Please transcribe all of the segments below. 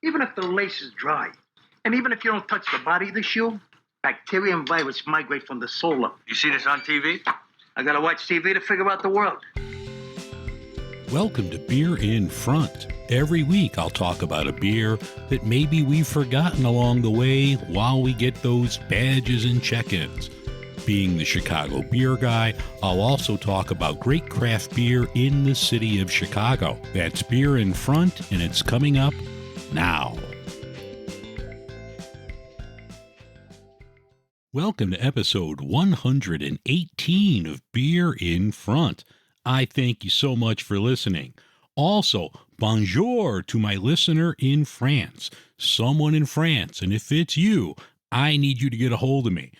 even if the lace is dry. And even if you don't touch the body of the shoe, bacteria and virus migrate from the sole up. You see this on TV? I gotta watch TV to figure out the world. Welcome to Beer in Front. Every week I'll talk about a beer that maybe we've forgotten along the way while we get those badges and check-ins. Being the Chicago beer guy, I'll also talk about great craft beer in the city of Chicago. That's Beer in Front, and it's coming up now. Welcome to episode 118 of Beer in Front. I thank you so much for listening. Also, bonjour to my listener in France. Someone in France, and if it's you, I need you to get a hold of me.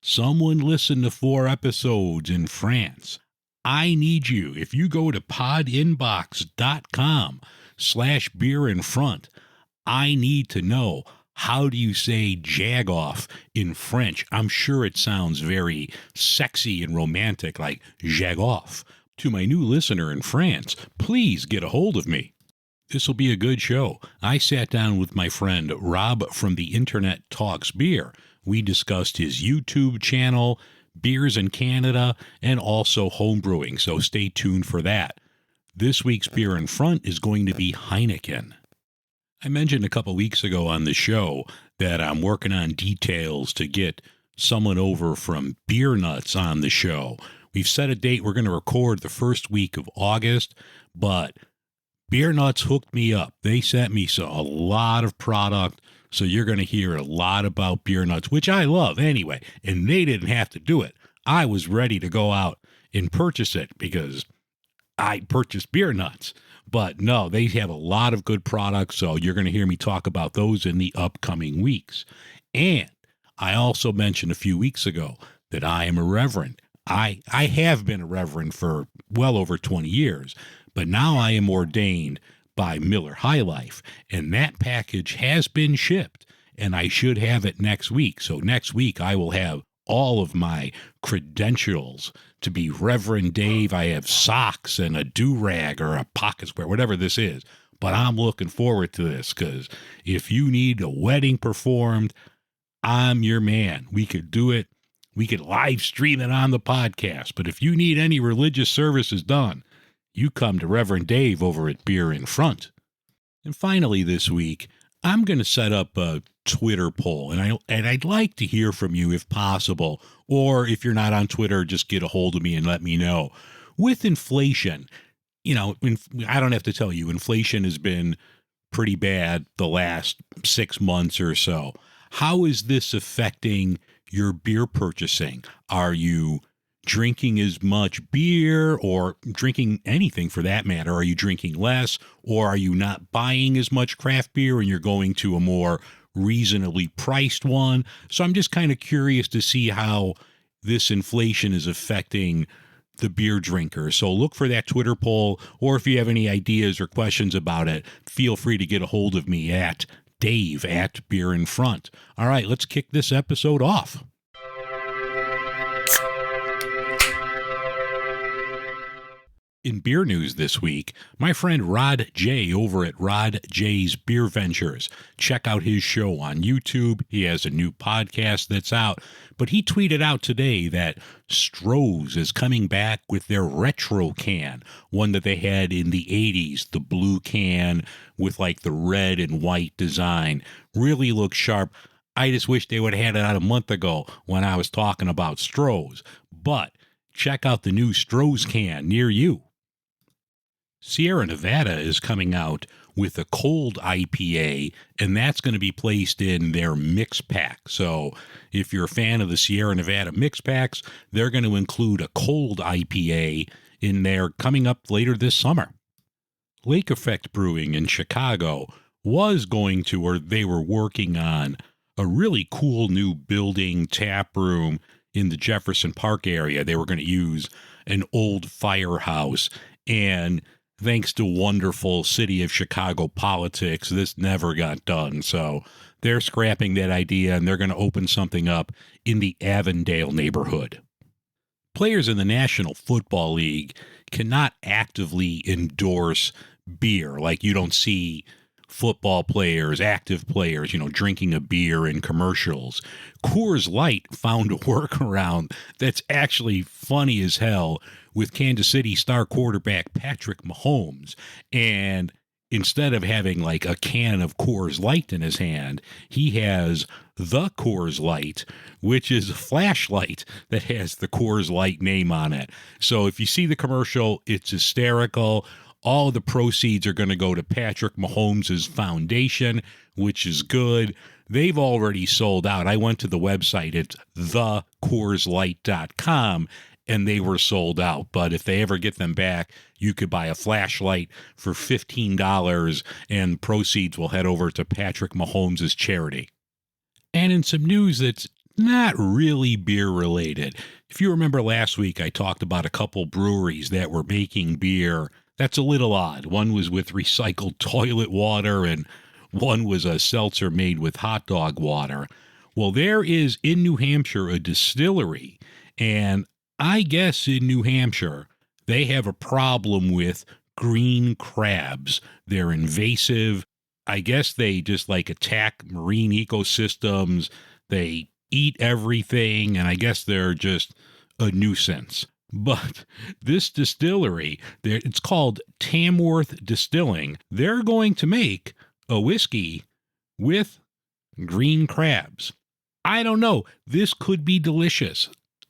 Someone listened to 4 episodes in France. I need you. If you go to podinbox.com/beerinfront, I need to know, how do you say jag off in French? I'm sure it sounds very sexy and romantic, like jag off. To my new listener in France, please get a hold of me. This will be a good show. I sat down with my friend Rob from the Internet Talks Beer. We discussed his YouTube channel, beers in Canada, and also homebrewing, so stay tuned for that. This week's Beer in Front is going to be Heineken. I mentioned a couple weeks ago on the show that I'm working on details to get someone over from Beer Nuts on the show. We've set a date. We're going to record the first week of August, but Beer Nuts hooked me up. They sent me a lot of product, so you're going to hear a lot about Beer Nuts, which I love anyway, and they didn't have to do it. I was ready to go out and purchase it because I purchased Beer Nuts. But no, they have a lot of good products, so you're going to hear me talk about those in the upcoming weeks. And I also mentioned a few weeks ago that I am a reverend. I have been a reverend for well over 20 years, but now I am ordained by Miller High Life, and that package has been shipped, and I should have it next week. So next week I will have all of my credentials to be Reverend Dave. I have socks and a do-rag or a pocket square, whatever this is. But I'm looking forward to this because if you need a wedding performed, I'm your man. We could do it. We could live stream it on the podcast. But if you need any religious services done, you come to Reverend Dave over at Beer in Front. And finally this week, I'm going to set up a Twitter poll, and I'd like to hear from you if possible, or if you're not on Twitter, just get a hold of me and let me know. With inflation, I don't have to tell you, inflation has been pretty bad the last 6 months or so. How is this affecting your beer purchasing? Are you drinking as much beer or drinking anything for that matter? Are you drinking less, or are you not buying as much craft beer and you're going to a more reasonably priced one? So I'm just kind of curious to see how this inflation is affecting the beer drinker. So look for that Twitter poll, or if you have any ideas or questions about it, feel free to get a hold of me at Dave at Beer in Front. All right, let's kick this episode off. In beer news this week, my friend Rod J over at Rod J's Beer Ventures. Check out his show on YouTube. He has a new podcast that's out. But he tweeted out today that Stroh's is coming back with their retro can, one that they had in the 80s, the blue can with like the red and white design. Really looks sharp. I just wish they would have had it out a month ago when I was talking about Stroh's. But check out the new Stroh's can near you. Sierra Nevada is coming out with a cold IPA, and that's going to be placed in their mix pack. So if you're a fan of the Sierra Nevada mix packs, they're going to include a cold IPA in there coming up later this summer. Lake Effect Brewing in Chicago was going to, or they were working on, a really cool new building tap room in the Jefferson Park area. They were going to use an old firehouse, and thanks to wonderful city of Chicago politics, this never got done. So they're scrapping that idea, and they're going to open something up in the Avondale neighborhood. Players in the National Football League cannot actively endorse beer. Like, you don't see football players, active players, drinking a beer in commercials. Coors Light found a workaround that's actually funny as hell with Kansas City star quarterback Patrick Mahomes. And instead of having like a can of Coors Light in his hand, he has the Coors Light, which is a flashlight that has the Coors Light name on it. So if you see the commercial, it's hysterical. All the proceeds are going to go to Patrick Mahomes' foundation, which is good. They've already sold out. I went to the website. It's thecoorslight.com, and they were sold out. But if they ever get them back, you could buy a flashlight for $15, and proceeds will head over to Patrick Mahomes' charity. And in some news that's not really beer related, if you remember last week, I talked about a couple breweries that were making beer. That's a little odd. One was with recycled toilet water, and one was a seltzer made with hot dog water. Well, there is in New Hampshire a distillery, and I guess in New Hampshire, they have a problem with green crabs. They're invasive. I guess they just like attack marine ecosystems. They eat everything, and I guess they're just a nuisance. But this distillery, it's called Tamworth Distilling. They're going to make a whiskey with green crabs. I don't know. This could be delicious.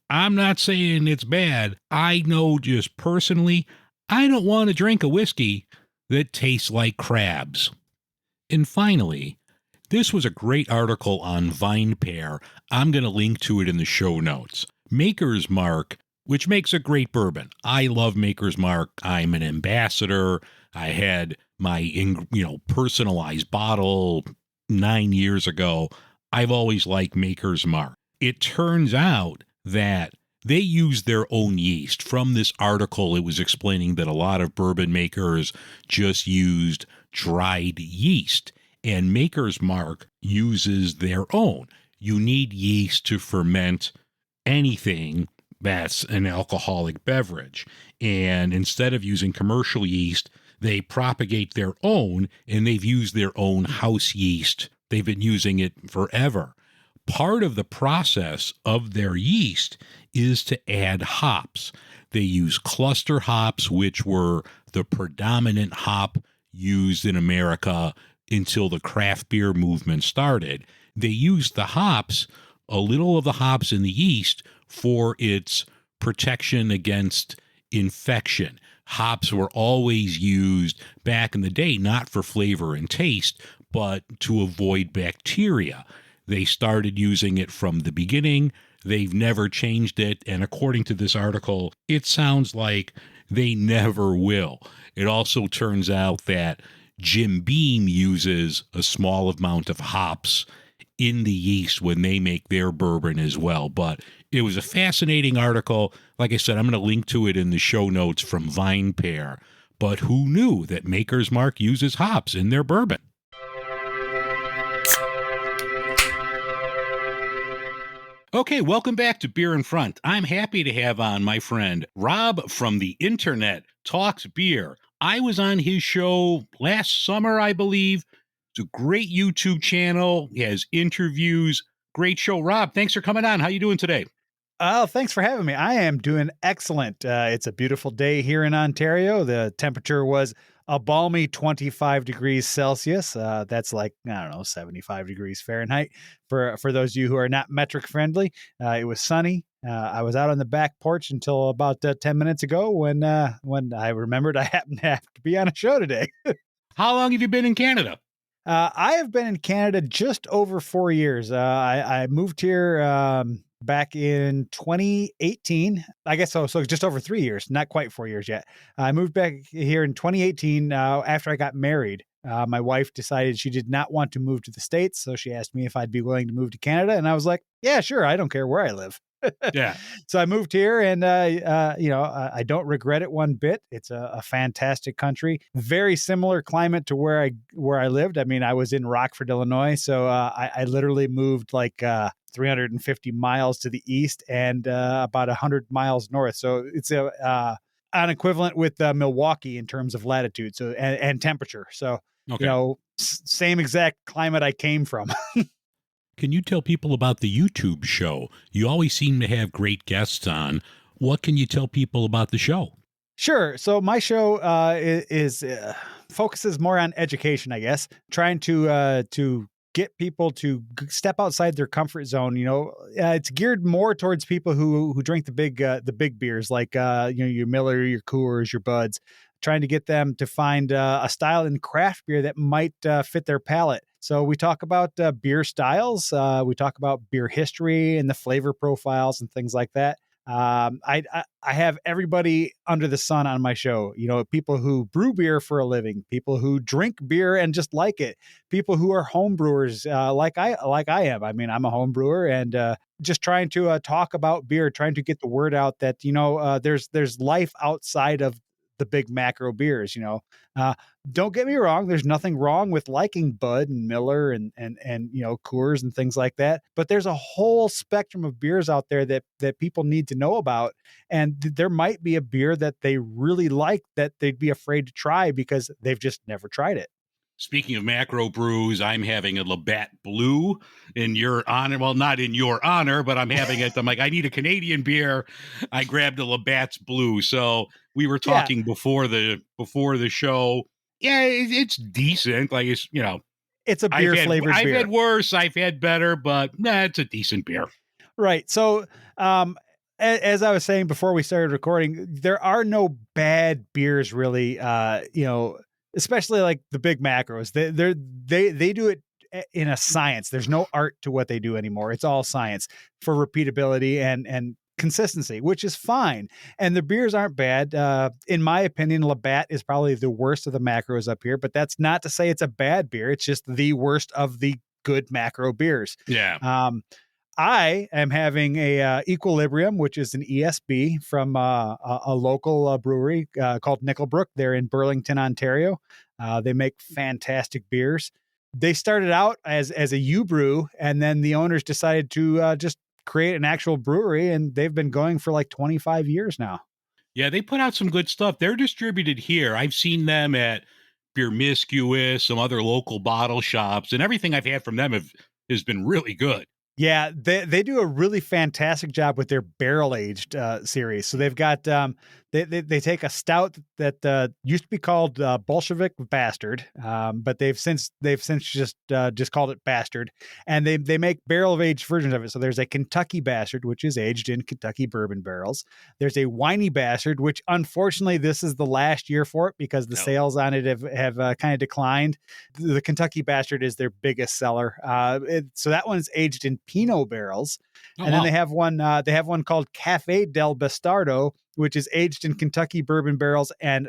I'm not saying it's bad. I know just personally, I don't want to drink a whiskey that tastes like crabs. And finally, this was a great article on VinePair. I'm going to link to it in the show notes. Maker's Mark, which makes a great bourbon. I love Maker's Mark. I'm an ambassador. I had my personalized bottle 9 years ago. I've always liked Maker's Mark. It turns out that they use their own yeast. From this article, it was explaining that a lot of bourbon makers just used dried yeast, and Maker's Mark uses their own. You need yeast to ferment anything that's an alcoholic beverage. And instead of using commercial yeast, they propagate their own, and they've used their own house yeast. They've been using it forever. Part of the process of their yeast is to add hops. They use cluster hops, which were the predominant hop used in America until the craft beer movement started. They used the hops, a little of the hops in the yeast, for its protection against infection. Hops were always used back in the day, not for flavor and taste, but to avoid bacteria. They started using it from the beginning. They've never changed it. And according to this article, it sounds like they never will. It also turns out that Jim Beam uses a small amount of hops in the yeast when they make their bourbon as well. But it was a fascinating article. Like I said, I'm going to link to it in the show notes from VinePair. But who knew that Maker's Mark uses hops in their bourbon? Okay, welcome back to Beer in Front. I'm happy to have on my friend Rob from the Internet Talks Beer. I was on his show last summer, I believe. It's a great YouTube channel. He has interviews. Great show. Rob, thanks for coming on. How you doing today? Oh, thanks for having me. I am doing excellent. It's a beautiful day here in Ontario. The temperature was a balmy 25 degrees Celsius. That's like, 75 degrees Fahrenheit for those of you who are not metric friendly. It was sunny. I was out on the back porch until about 10 minutes ago when I remembered I happened to have to be on a show today. How long have you been in Canada? I have been in Canada just over 4 years. I moved here back in 2018. I guess so just over 3 years, not quite 4 years yet. I moved back here in 2018 after I got married. My wife decided she did not want to move to the States, so she asked me if I'd be willing to move to Canada, and I was like, yeah, sure, I don't care where I live. Yeah. So I moved here, and I don't regret it one bit. It's a fantastic country, very similar climate to where I lived. I mean, I was in Rockford, Illinois, so I literally moved like 350 miles to the east and about 100 miles north. So it's an equivalent with Milwaukee in terms of latitude, so and temperature. So okay. same exact climate I came from. Can you tell people about the YouTube show? You always seem to have great guests on. What can you tell people about the show? Sure. So my show is focuses more on education, I guess, trying to get people to step outside their comfort zone. It's geared more towards people who drink the big beers like your Miller, your Coors, your Buds. Trying to get them to find a style in craft beer that might fit their palate. So we talk about beer styles, we talk about beer history and the flavor profiles and things like that. I have everybody under the sun on my show. People who brew beer for a living, people who drink beer and just like it, people who are home brewers, like I am. I mean, I'm a home brewer, and just trying to talk about beer, trying to get the word out that there's life outside of the big macro beers. Uh, don't get me wrong. There's nothing wrong with liking Bud and Miller and Coors and things like that. But there's a whole spectrum of beers out there that people need to know about. And there might be a beer that they really like that they'd be afraid to try because they've just never tried it. Speaking of macro brews, I'm having a Labatt Blue in your honor. Well, not in your honor, but I'm having it. I'm like, I need a Canadian beer. I grabbed a Labatt's Blue. So we were talking before the show. Yeah, it's decent. Like it's a beer flavored beer. I've had worse. I've had better, but it's a decent beer. Right. So, as I was saying before we started recording, there are no bad beers really. Especially like the big macros. They do it in a science. There's no art to what they do anymore. It's all science for repeatability and consistency, which is fine. And the beers aren't bad. In my opinion, Labatt is probably the worst of the macros up here, but that's not to say it's a bad beer. It's just the worst of the good macro beers. Yeah. I am having a Equilibrium, which is an ESB from a local brewery called Nickelbrook. They're in Burlington, Ontario. They make fantastic beers. They started out as a U brew, and then the owners decided to just create an actual brewery, and they've been going for like 25 years now. Yeah, they put out some good stuff. They're distributed here. I've seen them at Beer Miscuous, some other local bottle shops, and everything I've had from them has been really good. Yeah, they do a really fantastic job with their barrel aged series. So they've got they take a stout that used to be called Bolshevik Bastard, but they've since just called it Bastard, and they make barrel aged versions of it. So there's a Kentucky Bastard, which is aged in Kentucky bourbon barrels. There's a Whiny Bastard, which unfortunately this is the last year for it because the sales on it have kind of declined. The Kentucky Bastard is their biggest seller. So that one's aged in Pinot barrels. And then they have one called Cafe del Bastardo, which is aged in Kentucky bourbon barrels and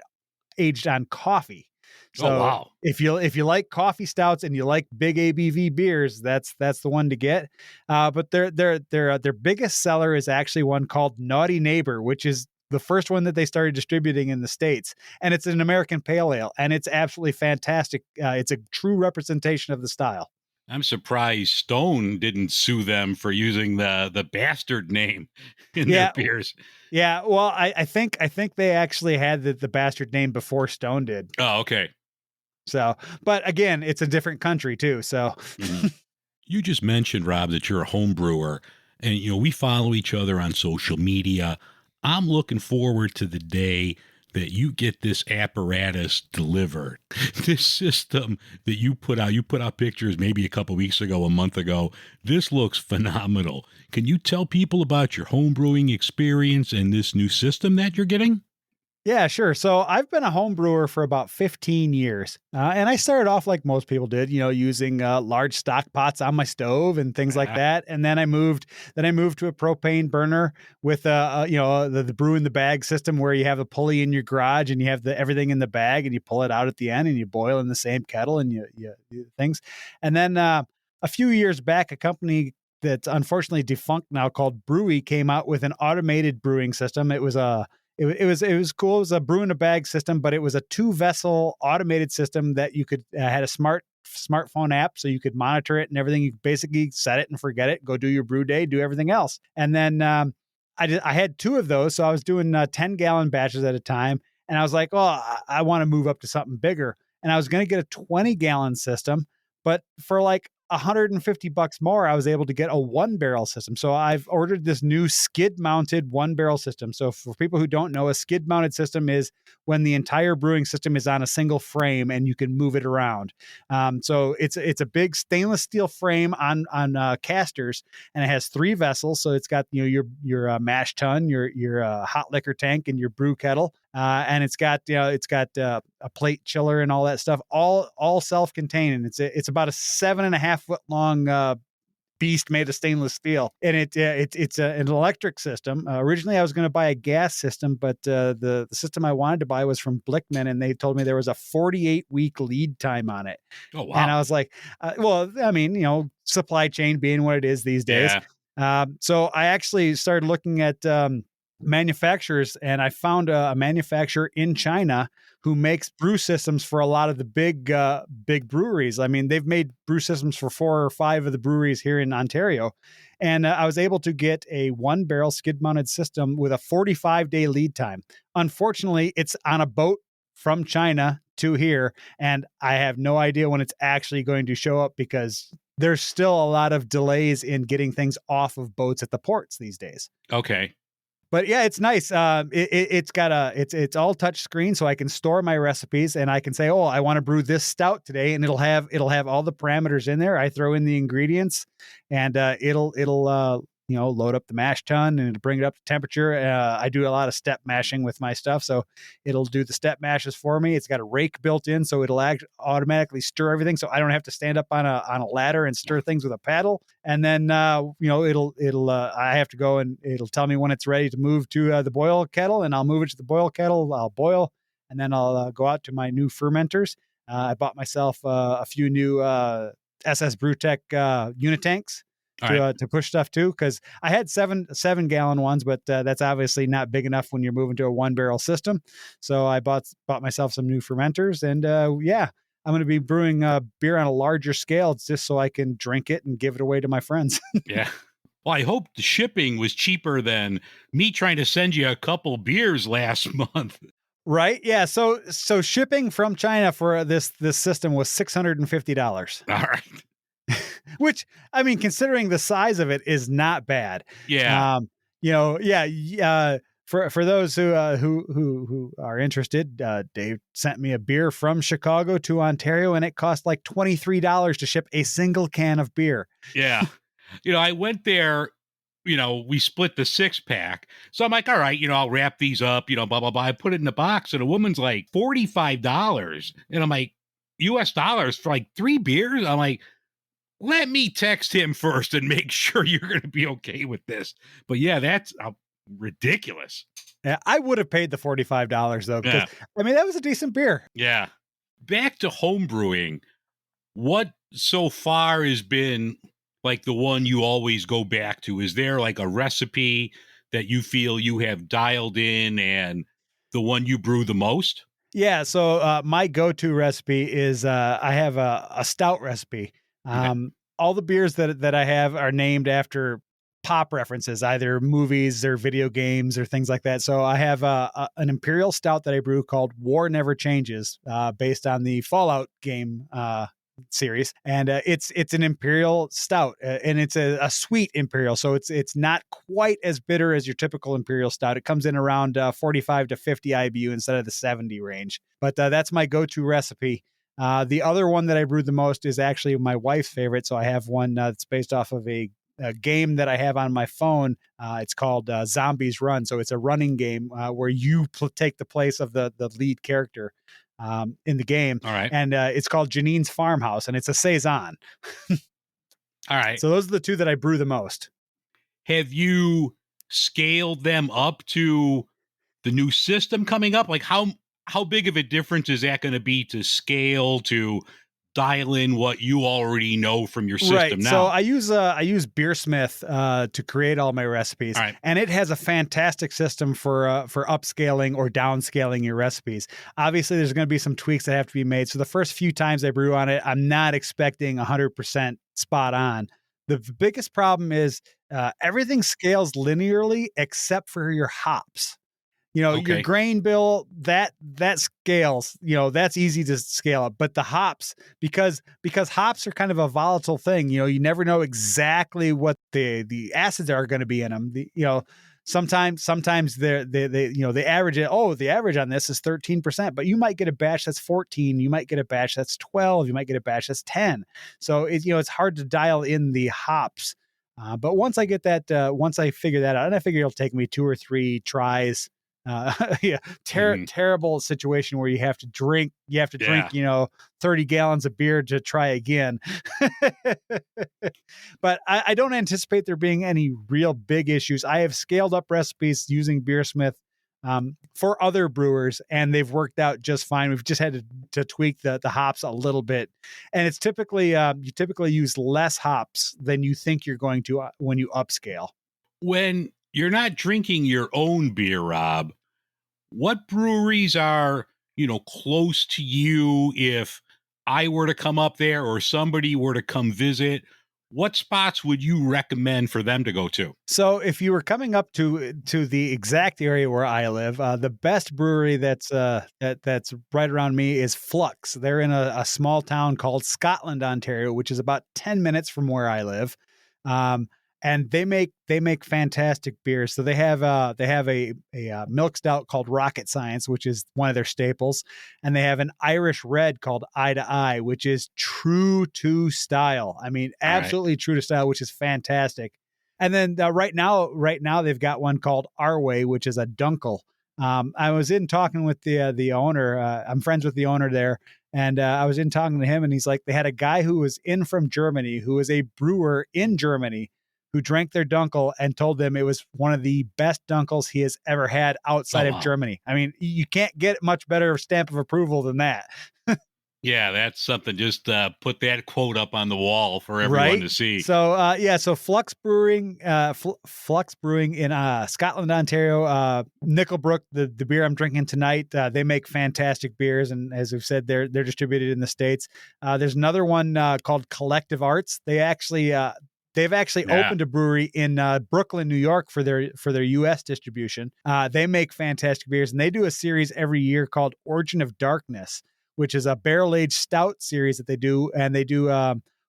aged on coffee. So if you like coffee stouts and you like big ABV beers, that's the one to get. But their biggest seller is actually one called Naughty Neighbor, which is the first one that they started distributing in the States. And it's an American pale ale, and it's absolutely fantastic. It's a true representation of the style. I'm surprised Stone didn't sue them for using the bastard name in their beers. Yeah, well, I think they actually had the bastard name before Stone did. Oh, okay. So, but again, it's a different country too. So, You just mentioned, Rob, that you're a home brewer, and we follow each other on social media. I'm looking forward to the day that you get this apparatus delivered, this system that you put out pictures maybe a couple weeks ago, a month ago. This looks phenomenal. Can you tell people about your home brewing experience and this new system that you're getting? Yeah, sure. So I've been a home brewer for about 15 years. And I started off like most people did, using large stock pots on my stove and things like that. And then I moved to a propane burner with the brew in the bag system where you have a pulley in your garage and you have everything in the bag and you pull it out at the end and you boil in the same kettle and you do things. And then a few years back, a company that's unfortunately defunct now called Brewy came out with an automated brewing system. It was cool. It was a brew in a bag system, but it was a 2-vessel automated system that you could had a smartphone app, so you could monitor it and everything. You basically set it and forget it, go do your brew day, do everything else. And then I had 2 of those, so I was doing 10-gallon batches at a time. And I was like, oh, I want to move up to something bigger. and I was going to get a 20-gallon system, but for like $150 more, I was able to get a 1-barrel system. So I've ordered this new skid-mounted 1-barrel system. So for people who don't know, a skid-mounted system is when the entire brewing system is on a single frame and you can move it around. So it's a big stainless steel frame on casters, and it has 3 vessels. So it's got your mash tun, your hot liquor tank, and your brew kettle, and it's got a plate chiller and all that stuff, all self-contained. And it's about a 7.5-foot long beast made of stainless steel, and it's an electric system. Originally, I was going to buy a gas system, but the system I wanted to buy was from Blickman, and they told me there was a 48-week lead time on it. Oh, wow. And I was like, well, I mean, supply chain being what it is these days. Yeah. So I actually started looking at manufacturers, and I found a manufacturer in China who makes brew systems for a lot of the big breweries. I mean, they've made brew systems for 4 or 5 of the breweries here in Ontario. And I was able to get a 1-barrel skid-mounted system with a 45-day lead time. Unfortunately, it's on a boat from China to here, and I have no idea when it's actually going to show up because there's still a lot of delays in getting things off of boats at the ports these days. Okay. But yeah, it's nice. It's all touch screen, so I can store my recipes, and I can say, oh, I want to brew this stout today, and it'll have all the parameters in there. I throw in the ingredients, and it'll load up the mash tun and it'll bring it up to temperature. I do a lot of step mashing with my stuff, so it'll do the step mashes for me. It's got a rake built in, so it'll automatically stir everything, so I don't have to stand up on a ladder and stir things with a paddle. And then I have to go, and it'll tell me when it's ready to move to the boil kettle, and I'll move it to the boil kettle. I'll boil, and then I'll go out to my new fermenters. I bought myself a few new SS Brewtech unit tanks to push stuff to, because I had 7-gallon ones, but that's obviously not big enough when you're moving to a 1-barrel system. So I bought myself some new fermenters, and I'm going to be brewing beer on a larger scale just so I can drink it and give it away to my friends. Yeah. Well, I hope the shipping was cheaper than me trying to send you a couple beers last month. Right? Yeah. So shipping from China for this system was $650. All right. Which, I mean, considering the size of it, is not bad. Yeah. For those who are interested, Dave sent me a beer from Chicago to Ontario, and it cost like $23 to ship a single can of beer. Yeah. I went there, we split the 6-pack. So I'm like, all right, I'll wrap these up, blah, blah, blah. I put it in the box, and a woman's like $45. And I'm like, US dollars for like 3 beers? I'm like, let me text him first and make sure you're going to be okay with this. But yeah, that's ridiculous. Yeah, I would have paid the $45 though, because I mean, that was a decent beer. Yeah. Back to home brewing. What so far has been like the one you always go back to? Is there like a recipe that you feel you have dialed in and the one you brew the most? Yeah. So my go-to recipe is I have a stout recipe. All the beers that I have are named after pop references, either movies or video games or things like that. So I have an imperial stout that I brew called War Never Changes, based on the Fallout game series, and it's an imperial stout, and it's a sweet imperial, so it's not quite as bitter as your typical imperial stout. It comes in around 45 to 50 IBU instead of the 70 range, but that's my go-to recipe. The other one that I brew the most is actually my wife's favorite. So I have one that's based off of a game that I have on my phone. It's called Zombies Run. So it's a running game where you take the place of the lead character in the game. All right. And it's called Janine's Farmhouse, and it's a Saison. All right. So those are the two that I brew the most. Have you scaled them up to the new system coming up? Like how big of a difference is that going to be to scale, to dial in what you already know from your system now? So I use Beersmith to create all my recipes, and it has a fantastic system for upscaling or downscaling your recipes. Obviously, there's going to be some tweaks that have to be made. So the first few times I brew on it, I'm not expecting 100% spot on. The biggest problem is everything scales linearly except for your hops. Your Okay. grain bill, that scales, that's easy to scale up. But the hops, because hops are kind of a volatile thing, you never know exactly what the acids are going to be in them. Sometimes they average it. Oh, the average on this is 13%, but you might get a batch that's 14, you might get a batch that's 12, you might get a batch that's 10. So it's hard to dial in the hops. But once I get that, once I figure that out, and I figure it'll take me 2 or 3 tries. Yeah, Mhm. terrible situation where you have to drink, Yeah. 30 gallons of beer to try again. But I don't anticipate there being any real big issues. I have scaled up recipes using Beersmith for other brewers, and they've worked out just fine. We've just had to tweak the hops a little bit, and it's typically you typically use less hops than you think you're going to when you upscale. When you're not drinking your own beer, Rob, what breweries are, close to you if I were to come up there or somebody were to come visit? What spots would you recommend for them to go to? So if you were coming up to the exact area where I live, the best brewery that's right around me is Flux. They're in a small town called Scotland, Ontario, which is about 10 minutes from where I live. Um, and they make fantastic beers. So they have a milk stout called Rocket Science, which is one of their staples, and they have an Irish red called Eye to Eye, which is true to style. I mean, All right. absolutely true to style, which is fantastic. And then right now they've got one called Our Way, which is a dunkel. I was in talking with the owner. I'm friends with the owner there, and I was in talking to him, and he's like, they had a guy who was in from Germany, who is a brewer in Germany, who drank their dunkel and told them it was one of the best dunkels he has ever had Oh, outside of wow. Germany. I mean, you can't get much better stamp of approval than that. Yeah, that's something. Just put that quote up on the wall for everyone Right. to see. So so Flux Brewing in Scotland, Ontario, Nickelbrook, the beer I'm drinking tonight, they make fantastic beers, and as we've said, they're distributed in the States. There's another one called Collective Arts. They've actually Yeah. opened a brewery in Brooklyn, New York for their US distribution. They make fantastic beers, and they do a series every year called Origin of Darkness, which is a barrel-aged stout series that they do, and they do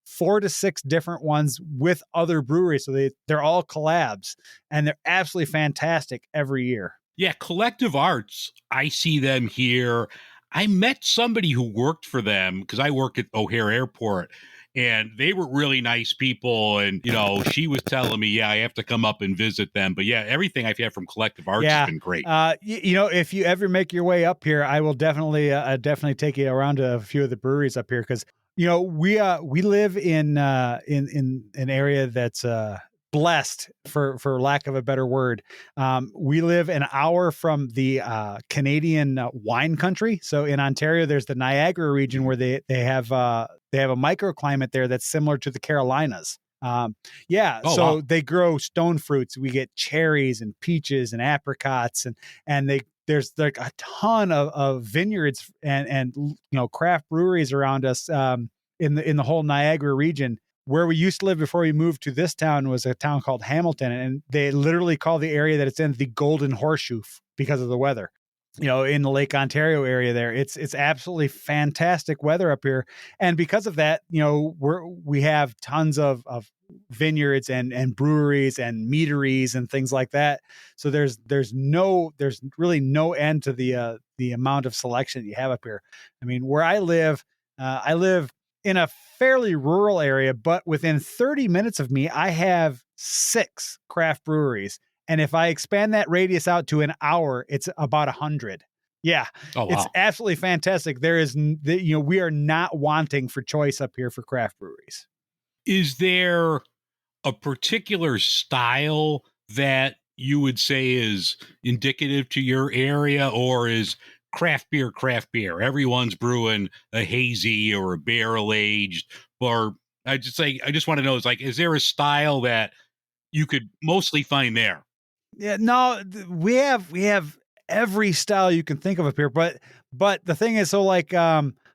4 to 6 different ones with other breweries. So they're all collabs, and they're absolutely fantastic every year. Yeah, Collective Arts, I see them here. I met somebody who worked for them because I work at O'Hare Airport, and they were really nice people. And, she was telling me, yeah, I have to come up and visit them. But yeah, everything I've had from Collective Arts has Yeah. been great. If you ever make your way up here, I will definitely take you around to a few of the breweries up here, because we live in an area that's blessed, for lack of a better word. We live an hour from the Canadian wine country. So in Ontario, there's the Niagara region where they have a microclimate there that's similar to the Carolinas. Yeah, Oh, so wow. they grow stone fruits. We get cherries and peaches and apricots, and there's like a ton of vineyards and craft breweries around us, in the whole Niagara region. Where we used to live before we moved to this town was a town called Hamilton, and they literally call the area that it's in the Golden Horseshoe because of the weather. In the Lake Ontario area there, it's absolutely fantastic weather up here, and because of that, we have tons of vineyards and breweries and meaderies and things like that. So there's really no end to the amount of selection you have up here. I mean, where I live in a fairly rural area, but within 30 minutes of me, I have 6 craft breweries. And if I expand that radius out to an hour, it's about 100. Yeah, Oh, it's wow. absolutely fantastic. We are not wanting for choice up here for craft breweries. Is there a particular style that you would say is indicative to your area, or is craft beer? Everyone's brewing a hazy or a barrel aged, or I just want to know, is there a style that you could mostly find there? Yeah, no, we have every style you can think of up here, but the thing is, so like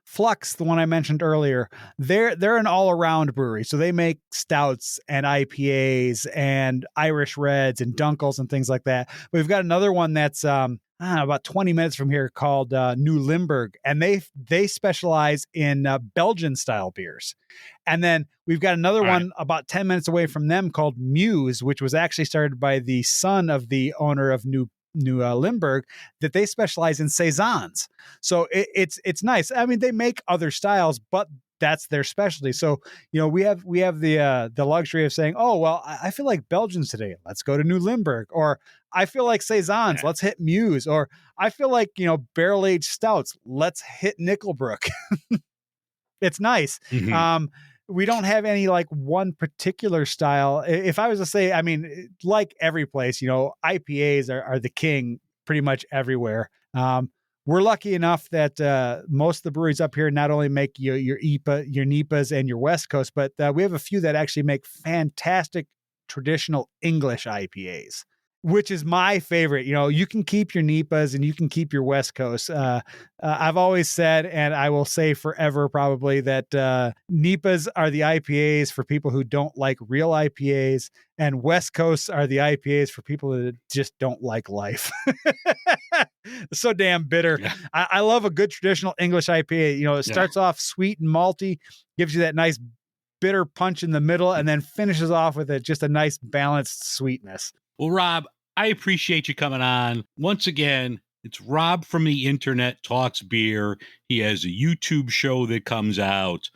Flux, the one I mentioned earlier, they're an all-around brewery. So they make stouts and IPAs and Irish Reds and Dunkels and things like that. We've got another one that's about 20 minutes from here called New Limburg, and they specialize in Belgian style beers. And then we've got another one about 10 minutes away from them called Muse, which was actually started by the son of the owner of New Limburg, that they specialize in saisons. So it's nice. I mean, they make other styles, but that's their specialty. So, we have the luxury of saying, oh, well, I feel like Belgians today. Let's go to New Limburg. Or I feel like saisons. Let's hit Muse. Or I feel like, barrel aged stouts. Let's hit Nickelbrook. It's nice. Mhm. We don't have any like one particular style. If I was to say, I mean, like every place, IPAs are the king pretty much everywhere. We're lucky enough that most of the breweries up here not only make your IPA, your NEPAs, and your West Coast, but we have a few that actually make fantastic traditional English IPAs, which is my favorite. You can keep your NEPAs and you can keep your West Coast. I've always said, and I will say forever probably, that NEPAs are the IPAs for people who don't like real IPAs, and West Coasts are the IPAs for people that just don't like life. So damn bitter. Yeah. I love a good traditional English IPA. It starts off sweet and malty, gives you that nice bitter punch in the middle, and then finishes off with just a nice balanced sweetness. Well, Rob, I appreciate you coming on. Once again, it's Rob from the Internet Talks Beer. He has a YouTube show that comes out.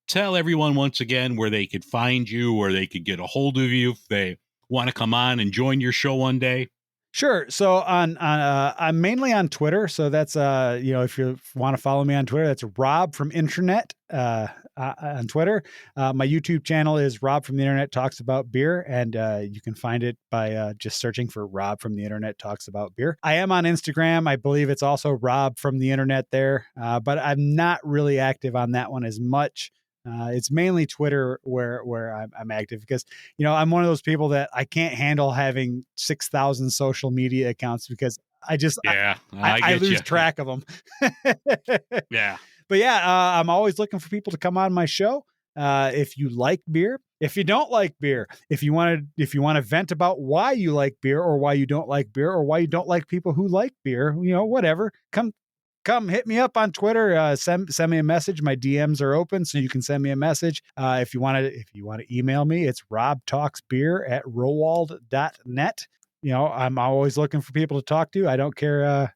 Tell everyone once again where they could find you, where they could get a hold of you if they want to come on and join your show one day. Sure. So I'm mainly on Twitter. So that's if you want to follow me on Twitter, that's Rob from Internet on Twitter. My YouTube channel is Rob from the Internet Talks About Beer, and you can find it by just searching for Rob from the Internet Talks About Beer. I am on Instagram. I believe it's also Rob from the Internet there, but I'm not really active on that one as much. It's mainly Twitter where I'm active because, I'm one of those people that I can't handle having 6,000 social media accounts because I lose track of them. Yeah. But yeah, I'm always looking for people to come on my show. If you like beer, if you don't like beer, if you want to vent about why you like beer or why you don't like beer or why you don't like people who like beer, whatever, come hit me up on Twitter. Send me a message. My DMs are open, so you can send me a message. If you want to email me, it's robtalksbeer@rowald.net. I'm always looking for people to talk to. I don't care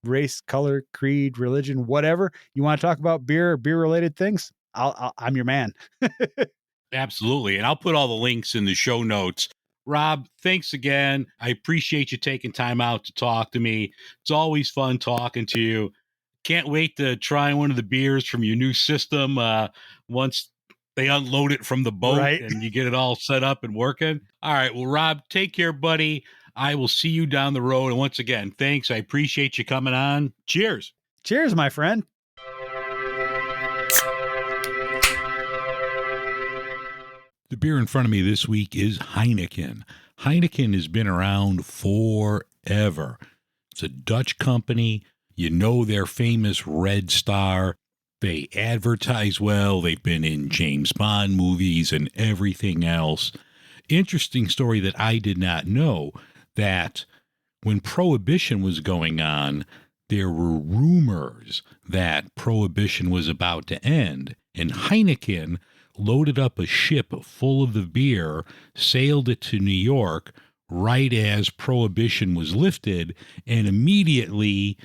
race, color, creed, religion, whatever. You want to talk about beer or beer related things? I'm your man. Absolutely. And I'll put all the links in the show notes. Rob, thanks again. I appreciate you taking time out to talk to me. It's always fun talking to you. Can't wait to try one of the beers from your new system once they unload it from the boat and you get it all set up and working. All right. Well, Rob, take care, buddy. I will see you down the road. And once again, thanks. I appreciate you coming on. Cheers. Cheers, my friend. The beer in front of me this week is Heineken. Heineken has been around forever. It's a Dutch company. You know their famous Red Star. They advertise well. They've been in James Bond movies and everything else. Interesting story that I did not know, that when Prohibition was going on, there were rumors that Prohibition was about to end, and Heineken loaded up a ship full of the beer, sailed it to New York right as Prohibition was lifted, and immediately,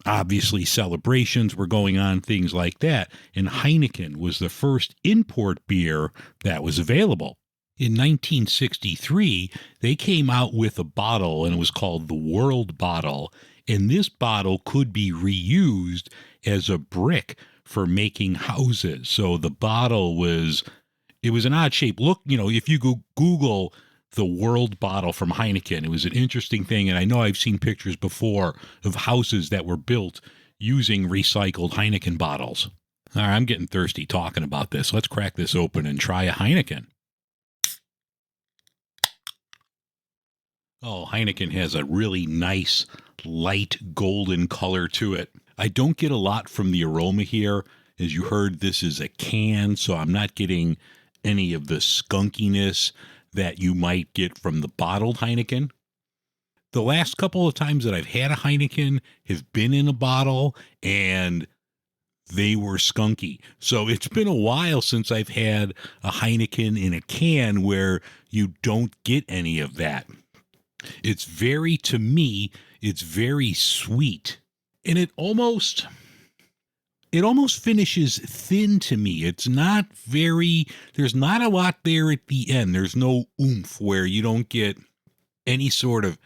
obviously, celebrations were going on, things like that, and Heineken was the first import beer that was available. In 1963, they came out with a bottle, and it was called the World Bottle, and this bottle could be reused as a brick for making houses. So the bottle was an odd shape. Look, if you go Google the World Bottle from Heineken, it was an interesting thing. And I know I've seen pictures before of houses that were built using recycled Heineken bottles. All right, I'm getting thirsty talking about this. Let's crack this open and try a Heineken. Oh, Heineken has a really nice, light golden color to it. I don't get a lot from the aroma here. As you heard, this is a can, so I'm not getting any of the skunkiness that you might get from the bottled Heineken. The last couple of times that I've had a Heineken have been in a bottle, and they were skunky. So it's been a while since I've had a Heineken in a can where you don't get any of that. To me, it's very sweet. And it almost finishes thin to me. It's not there's not a lot there at the end. There's no oomph where you don't get any sort of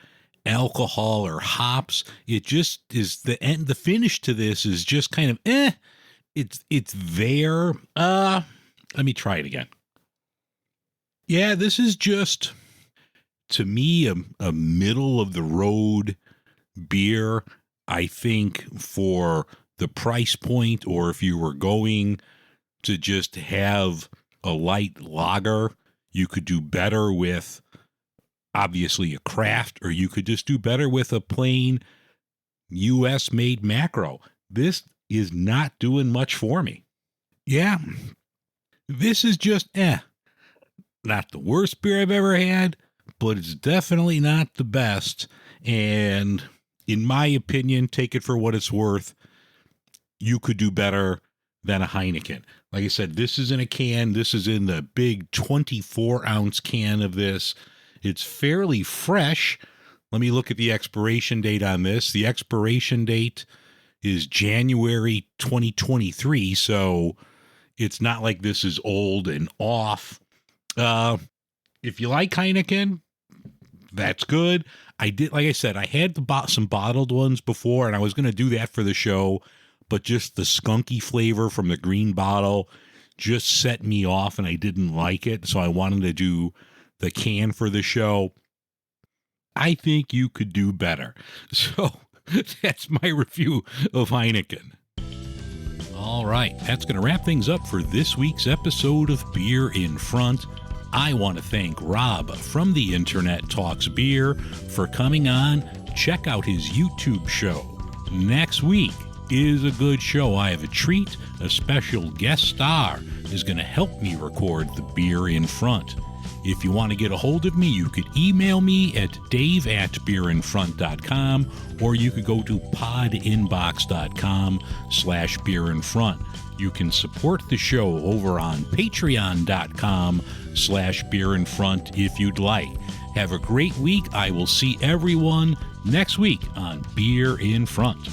alcohol or hops. It just is the finish to this is just kind of it's there. Let me try it again. Yeah, this is just, to me, a middle of the road beer. I think for the price point, or if you were going to just have a light lager, you could do better with obviously a craft, or you could just do better with a plain US made macro. This is not doing much for me. Yeah, this is just not the worst beer I've ever had, but it's definitely not the best. And in my opinion, take it for what it's worth, you could do better than a Heineken. Like I said, this is in a can. This is in the big 24-ounce can of this. It's fairly fresh. Let me look at the expiration date on this. The expiration date is January 2023, so it's not like this is old and off. If you like Heineken, that's good. Like I said, I had some bottled ones before, and I was going to do that for the show, but just the skunky flavor from the green bottle just set me off, and I didn't like it, so I wanted to do the can for the show. I think you could do better. So that's my review of Heineken. All right, that's going to wrap things up for this week's episode of Beer in Front. I want to thank Rob from the Internet Talks Beer for coming on. Check out his YouTube show. Next week is a good show. I have a treat. A special guest star is going to help me record the Beer in Front. If you want to get a hold of me, you could email me at dave@beerinfront.com, or you could go to podinbox.com/beerinfront. You can support the show over on patreon.com/beerinfront if you'd like. Have a great week. I will see everyone next week on Beer in Front.